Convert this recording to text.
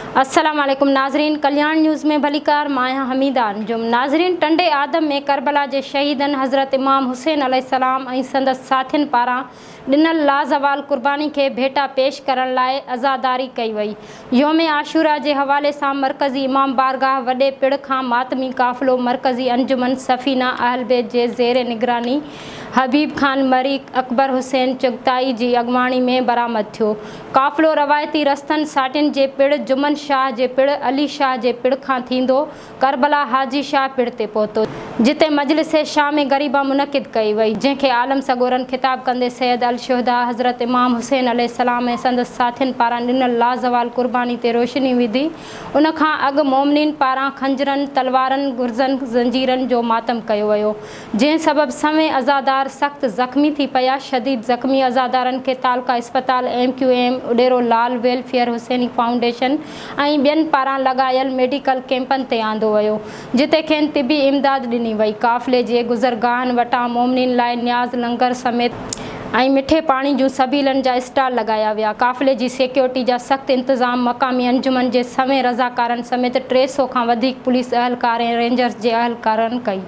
अस्सलाम वालेकुम नाज़रीन, कल्याण न्यूज़ में भलीकार माया हमीदा अंजुम। नाज़रीन, टंडे आदम में करबला के शहीदन हज़रत इमाम हुसैन अलैहिस्सलाम ऐं संदसि साथियुनि पारां ॾिनल लाज़वाल कुर्बानी के भेटा पेश करण लाइ अज़ादारी कई वई। योम आशूरा के हवाले से मरकज़ी इमाम बारगाह वॾे पिड़ खां मातमी काफ़िलो मरकज़ी अंजुमन सफ़ीना अहल बैत जे ज़ेर निगरानी हबीब खान मरी अकबर हुसैन चुगताई की अगवानी में बरामद थियो। काफ़िलो रवायती रस्तनि साटिन के पिड़ जुमन शाह के पिड़ अली शाह के पिड़ खां थींदो करबला हाजी शाह पिड़ ते पहुतो, जिते मजलिस शाम गरीबा मुनक़िद कई वई, जैके आलम सगोरन खिताब कंदे सैयद अल शुहदा हज़रत इमाम हुसैन अलैहिस्सलाम ऐं संदसि साथियुनि पारां ॾिनल लाज़वाल कुर्बानी ते रोशनी विधी। उन खां अॻु मोमिनीन पारां खंजरनि, तलवारनि, गुर्ज़नि, ज़ंजीरनि जो मातम कयो वियो, जंहिं सबबि सवें अज़ादार सख़्त ज़ख़्मी थी पिया। शदीद ज़ख़्मी अज़ादारनि खे तालका इस्पताल MQM उडेरो लाल वेलफेयर हुसैनी फाउंडेशन ऐं ॿियनि पारां लॻायल मेडिकल कैंपनि ते आंदो वियो, जिते खेनि तिबी इमदाद ॾिनी वई। काफ़िले जे गुज़रगाहनि वटां मोमिनीन लाइ न्याज़ लंगर समेत ऐं मिठे पाणी जूं सबीलनि जा स्टॉल लगाया विया। काफ़िले जी सिक्योरिटी जा सख़्त इंतज़ाम मक़ामी अंजुमन जे सवें रज़ाकारनि समेत 300 खां वधीक पुलिस अहलकार ऐं रेंजर्स जे अहलकारनि कई।